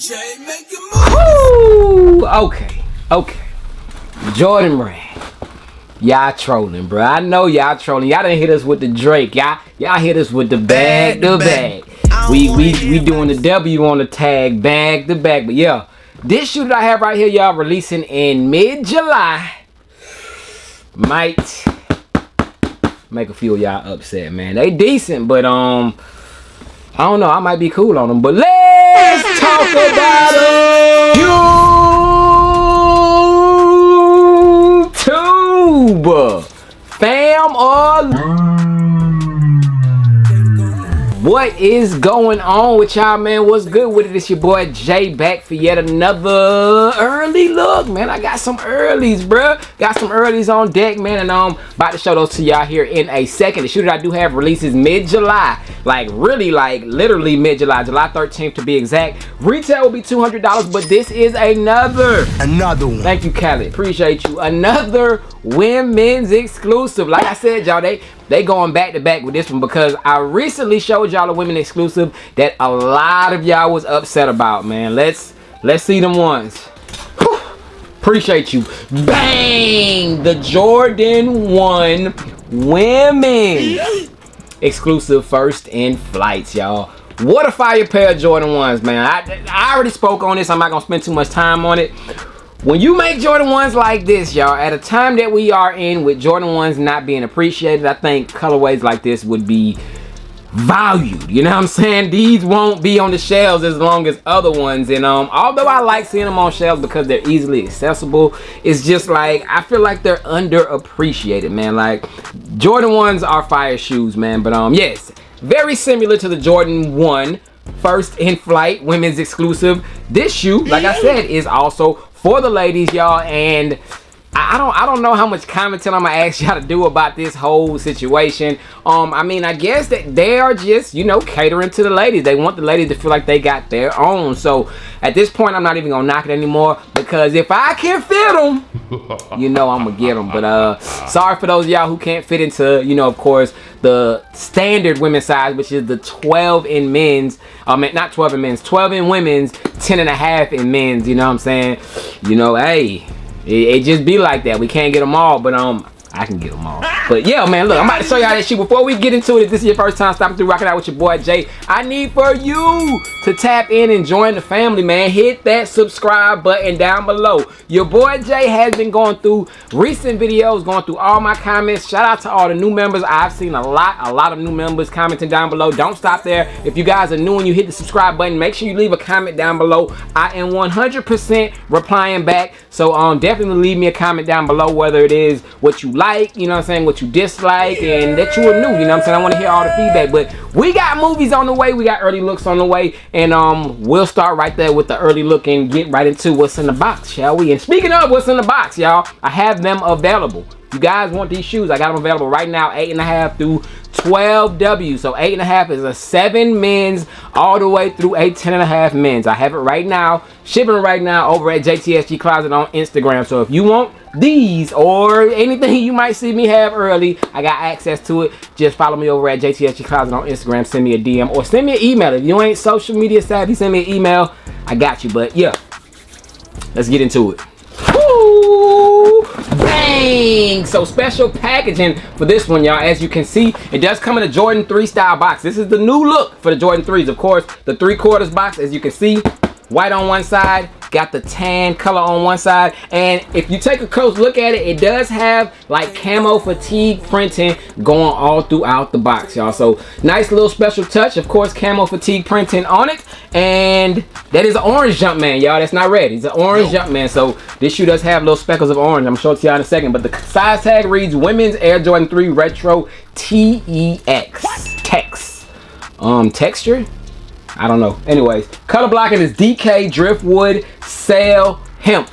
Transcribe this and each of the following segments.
Jay, make it move. Okay. Jordan Brand. Y'all trolling, bro. I know y'all trolling. Y'all didn't hit us with the Drake. Y'all hit us with the bag to bag. We doing the W on the tag, bag to bag. But yeah, this shoe that I have right here, y'all, releasing in mid-July, might make a few of y'all upset, man. They decent, but I don't know. I might be cool on them. But let's talk about YouTube, fam, or what is going on with y'all, man? What's good with it? It's your boy Jay back for yet another early look, man. I got some earlies, bruh. Got some earlies on deck, man, and about to show those to y'all here in a second. The shoe that I do have releases mid-July, like really, like literally mid-July, July 13th to be exact. Retail will be $200, but this is another one. Thank you, Khaled. Appreciate you. Another women's exclusive. Like I said, y'all, they going back to back with this one because I recently showed y'all a women exclusive that a lot of y'all was upset about, man. Let's see them ones. Whew. Appreciate you. Bang! The Jordan 1 women exclusive first in flights, y'all. What a fire pair of Jordan 1s, man. I already spoke on this. I'm not gonna spend too much time on it. When you make Jordan 1s like this, y'all, at a time that we are in with Jordan 1s not being appreciated, I think colorways like this would be valued. You know what I'm saying? These won't be on the shelves as long as other ones. And although I like seeing them on shelves because they're easily accessible, it's just like, I feel like they're underappreciated, man. Like, Jordan 1s are fire shoes, man. But yes, very similar to the Jordan 1 first in flight women's exclusive. This shoe, like I said, is also for the ladies, y'all, and I don't know how much commenting I'm gonna ask y'all to do about this whole situation. I mean, I guess that they are just, you know, catering to the ladies. They want the ladies to feel like they got their own. So at this point, I'm not even gonna knock it anymore, because if I can fit them, you know I'm gonna get them. But sorry for those of y'all who can't fit into, you know, of course, the standard women's size, which is the 12 in men's. Not 12 in men's, 12 in women's, 10.5 in men's. You know what I'm saying? You know, hey, it just be like that. We can't get them all, but I can get them all. But yeah, man, look, I'm about to show y'all that shit. Before we get into it, if this is your first time stopping through, rocking out with your boy Jay, I need for you to tap in and join the family, man. Hit that subscribe button down below. Your boy Jay has been going through recent videos, going through all my comments. Shout out to all the new members. I've seen a lot of new members commenting down below. Don't stop there. If you guys are new and you hit the subscribe button, make sure you leave a comment down below. I am 100% replying back. So definitely leave me a comment down below, whether it is what you like, you know what I'm saying, what you dislike, and that you are new, you know what I'm saying. I want to hear all the feedback. But we got movies on the way, we got early looks on the way, and we'll start right there with the early look and get right into what's in the box, shall we? And speaking of what's in the box, y'all, I have them available. You guys want these shoes, I got them available right now, 8.5 through 12W. So 8.5 is a 7 men's all the way through a 10.5 men's. I have it right now, shipping right now over at JTSG Closet on Instagram. So if you want these or anything you might see me have early, I got access to it. Just follow me over at JTSG Closet on Instagram. Send me a DM or send me an email. If you ain't social media savvy, send me an email. I got you. But yeah, let's get into it. Woo! Bang! So special packaging for this one, y'all. As you can see, it does come in a Jordan 3 style box. This is the new look for the Jordan 3s. Of course, the 3/4 box, as you can see, white on one side, got the tan color on one side, and if you take a close look at it, it does have like camo fatigue printing going all throughout the box, y'all. So nice little special touch. Of course, camo fatigue printing on it, and that is an orange Jumpman, y'all. That's not red. It's an orange Jumpman. So this shoe does have little speckles of orange. I'm showing it to y'all in a second, but the size tag reads Women's Air Jordan 3 Retro TEX. Text. Texture? I don't know. Anyways, color blocking is DK Driftwood Sail Hemp.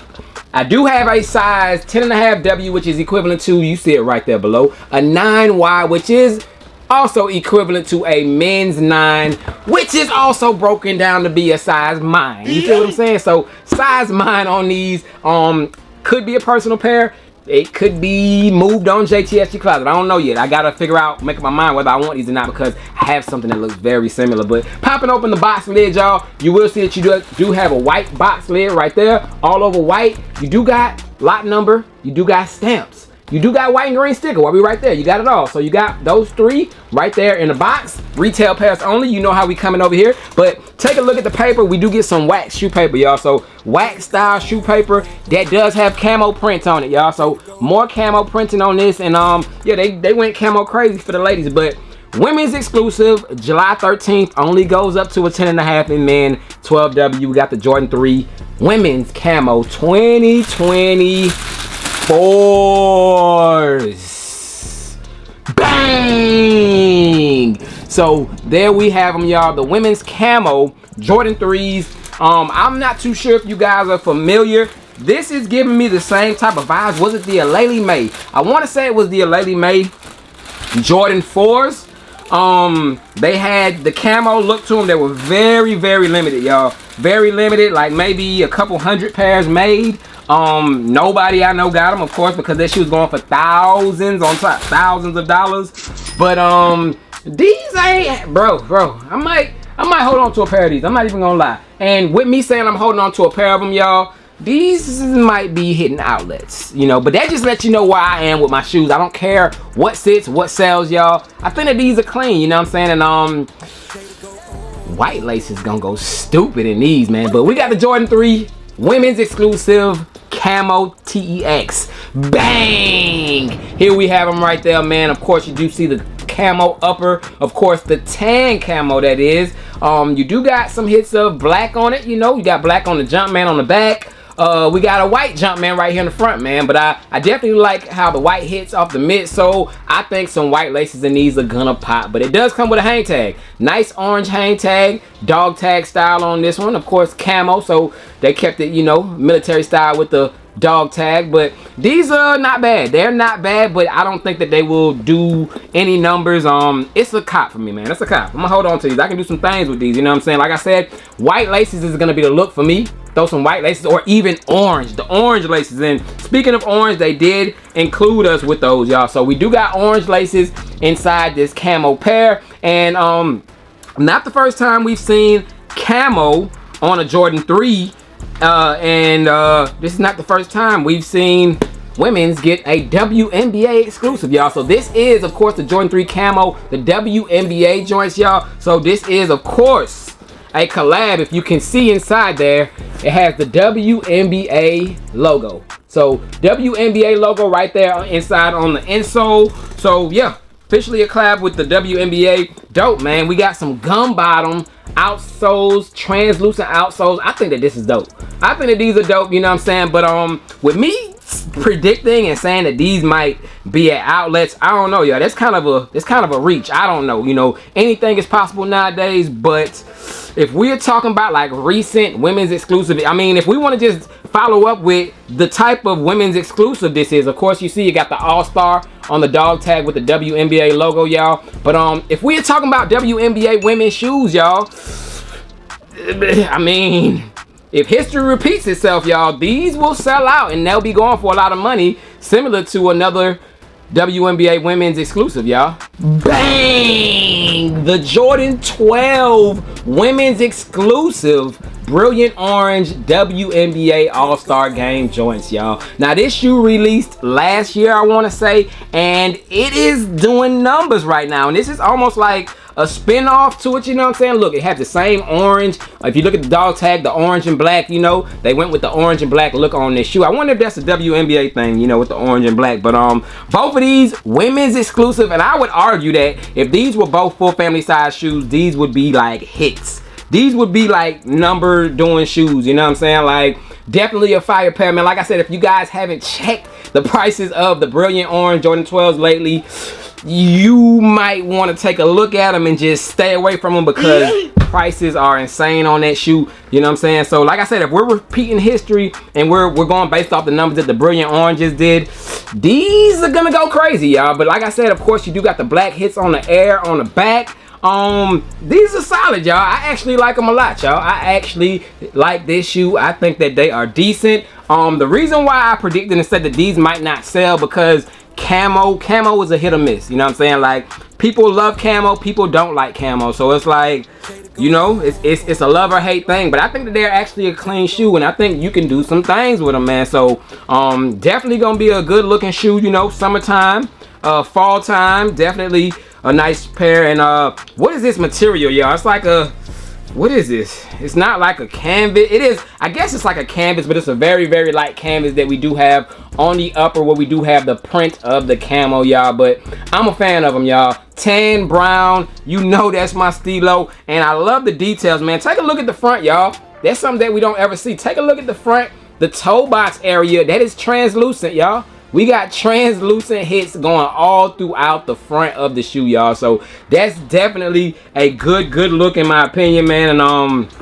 I do have a size 10.5W, which is equivalent to, you see it right there below, a 9Y, which is also equivalent to a men's 9, which is also broken down to be a size mine. You feel what I'm saying? So size mine on these could be a personal pair. it could be moved on JTSG Closet. I don't know yet. I gotta figure out, make up my mind whether I want these or not, because I have something that looks very similar. But popping open the box lid, y'all, you will see that you do have a white box lid right there, all over white. You do got lot number, you do got stamps. You do got white and green sticker. Well, we right there. You got it all. So you got those 3 right there in the box. Retail pass only. You know how we coming over here. But take a look at the paper. We do get some wax shoe paper, y'all. So wax style shoe paper that does have camo print on it, y'all. So more camo printing on this. And yeah, they went camo crazy for the ladies. But women's exclusive, July 13th, only goes up to a 10.5 in men, 12W. We got the Jordan 3 women's camo 2024s. Bang! So there we have them, y'all. The women's camo Jordan 3s. I'm not too sure if you guys are familiar. This is giving me the same type of vibes. Was it the Aleli May? I want to say it was the Aleli May Jordan 4s. They had the camo look to them that were very, very limited, y'all. Very limited, like maybe a couple 100 pairs made. Nobody I know got them, of course, because that shoe was going for thousands on top, thousands of dollars. But these ain't, bro. I might hold on to a pair of these. I'm not even gonna lie. And with me saying I'm holding on to a pair of them, y'all, these might be hitting outlets, you know, but that just lets you know where I am with my shoes. I don't care what sits, what sells, y'all. I think that these are clean, you know what I'm saying? And white lace is gonna go stupid in these, man. But we got the Jordan 3 women's exclusive camo TEX. Bang! Here we have them right there, man. Of course, you do see the camo upper, of course the tan camo that is. You do got some hits of black on it, you know. You got black on the Jumpman on the back. We got a white Jumpman right here in the front, man. But I definitely like how the white hits off the midsole. I think some white laces in these are gonna pop. But it does come with a hang tag. Nice orange hang tag, dog tag style on this one. Of course, camo, so they kept it, you know, military style with the dog tag. But these are not bad. They're not bad, but I don't think that they will do any numbers. It's a cop for me, man. It's a cop. I'm gonna hold on to these. I can do some things with these, you know what I'm saying? Like I said, white laces is gonna be the look for me. Throw some white laces, or even orange, the orange laces. And speaking of orange, they did include us with those, y'all. So we do got orange laces inside this camo pair. And not the first time we've seen camo on a Jordan 3. This is not the first time we've seen women's get a WNBA exclusive, y'all. So this is, of course, the Jordan 3 camo, the WNBA joints, y'all. So this is, of course, a collab. If you can see inside there, it has the WNBA logo. So WNBA logo right there inside on the insole. So yeah, officially a collab with the WNBA. Dope, man. We got some gum bottom outsoles, translucent outsoles. I think that this is dope. I think that these are dope, you know what I'm saying? But with me predicting and saying that these might be at outlets, I don't know, y'all. That's kind of a reach. I don't know, you know, anything is possible nowadays. But if we're talking about like recent women's exclusive, I mean, if we want to just follow up with the type of women's exclusive this is, of course, you see you got the All-Star on the dog tag with the WNBA logo, y'all. But if we're talking about WNBA women's shoes, y'all, I mean, if history repeats itself, y'all, these will sell out and they'll be going for a lot of money, similar to another WNBA women's exclusive, y'all. Bang! The Jordan 12 women's exclusive brilliant orange WNBA All-Star Game joints, y'all. Now this shoe released last year, I want to say, and it is doing numbers right now. And this is almost like a spin-off to it, you know what I'm saying? Look, it has the same orange. If you look at the dog tag, the orange and black, you know, they went with the orange and black look on this shoe. I wonder if that's a WNBA thing, you know, with the orange and black. But both of these women's exclusive, and I would argue that if these were both full family size shoes, these would be like hits. These would be like number doing shoes, you know what I'm saying? Like, definitely a fire pair, man. Like I said, if you guys haven't checked the prices of the brilliant orange Jordan 12s lately, you might want to take a look at them and just stay away from them, because prices are insane on that shoe, you know what I'm saying? So like I said, if we're repeating history and we're going based off the numbers that the brilliant oranges did, these are gonna go crazy, y'all. But like I said, of course, you do got the black hits on the air on the back. These are solid, y'all. I actually like them a lot, y'all. I actually like this shoe. I think that they are decent. The reason why I predicted and said that these might not sell because camo is a hit or miss. You know what I'm saying? Like, people love camo, people don't like camo. So it's like, you know, it's a love or hate thing. But I think that they're actually a clean shoe, and I think you can do some things with them, man. So definitely gonna be a good looking shoe, you know, summertime, fall time, definitely a nice pair. And what is this material, y'all? It's like a, what is this? It's not like a canvas. It is, I guess it's like a canvas, but it's a very, very light canvas that we do have on the upper where we do have the print of the camo, y'all. But I'm a fan of them, y'all. Tan, brown, you know that's my stilo. And I love the details, man. Take a look at the front, y'all. That's something that we don't ever see. Take a look at the front, the toe box area. That is translucent, y'all. We got translucent hits going all throughout the front of the shoe, y'all. So that's definitely a good look in my opinion, man. And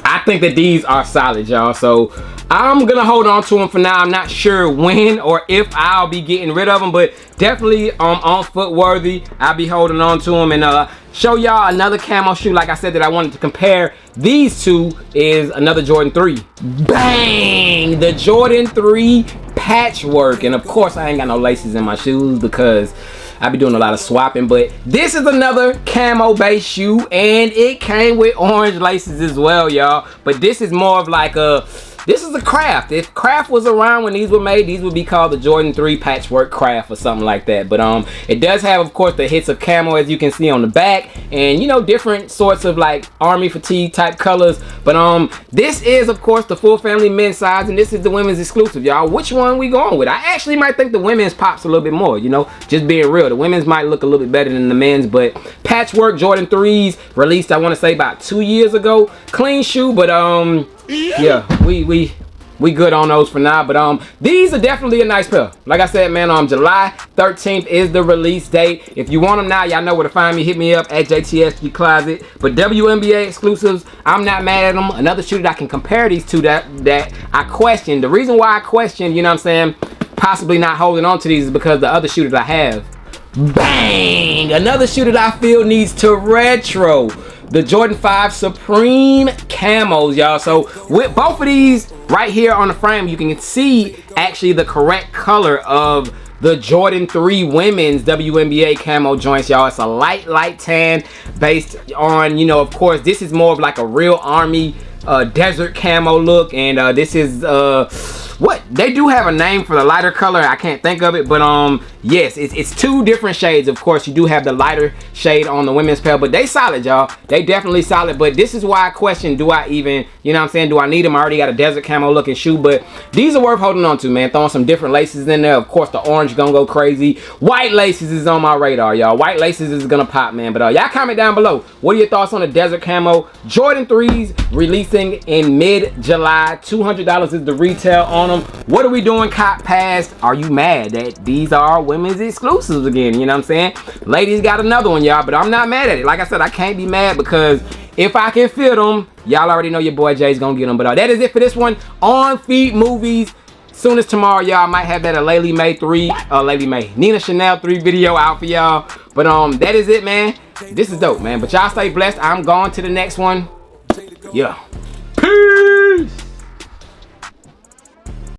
I think that these are solid, y'all. So I'm gonna hold on to them for now. I'm not sure when or if I'll be getting rid of them, but definitely on foot worthy. I'll be holding on to them. And show y'all another camo shoe, like I said, that I wanted to compare these two is another Jordan 3. Bang! The Jordan 3 patchwork. And of course I ain't got no laces in my shoes because I be doing a lot of swapping. But this is another camo based shoe, and it came with orange laces as well, y'all. But this is more of like a, this is a craft. If craft was around when these were made, these would be called the Jordan 3 patchwork craft or something like that. But it does have, of course, the hits of camo, as you can see on the back, and you know, different sorts of like army fatigue type colors. But this is, of course, the full family men's size, and this is the women's exclusive, y'all. Which one we going with? I actually might think the women's pops a little bit more, you know, just being real. The women's might look a little bit better than the men's. But patchwork Jordan 3s released, I want to say about 2 years ago. Clean shoe, but yeah, we good on those for now. But these are definitely a nice pair. Like I said, man, July 13th is the release date. If you want them now, y'all know where to find me. Hit me up at JTSG Closet. But WNBA exclusives, I'm not mad at them. Another shoe that I can compare these to that I question. The reason why I question, you know what I'm saying, possibly not holding on to these is because the other shoe that I have, bang, another shoe that I feel needs to retro. The Jordan 5 Supreme camos, y'all. So with both of these right here on the frame, you can see actually the correct color of the Jordan 3 women's WNBA camo joints, y'all. It's a light tan based on, you know, of course, this is more of like a real army desert camo look. And this is what they do have a name for the lighter color. I can't think of it, but yes, it's two different shades. Of course, you do have the lighter shade on the women's pair, but they solid, y'all. They definitely solid. But this is why I question, do I even, you know what I'm saying, do I need them? I already got a desert camo looking shoe. But these are worth holding on to, man. Throwing some different laces in there. Of course, the orange gonna go crazy. White laces is on my radar, y'all. White laces is gonna pop, man. But y'all comment down below, what are your thoughts on the desert camo Jordan 3s releasing in mid-July? $200 is the retail on them. What are we doing cop past? Are you mad that these are women's exclusives again? You know what I'm saying? Ladies got another one, y'all, but I'm not mad at it. Like I said, I can't be mad because if I can fit them, y'all already know your boy Jay's gonna get them. But that is it for this one on Feed Movies. Soon as tomorrow, y'all, might have that Nina Chanel 3 video out for y'all. But that is it, man. This is dope, man. But y'all stay blessed. I'm going to the next one. Yeah.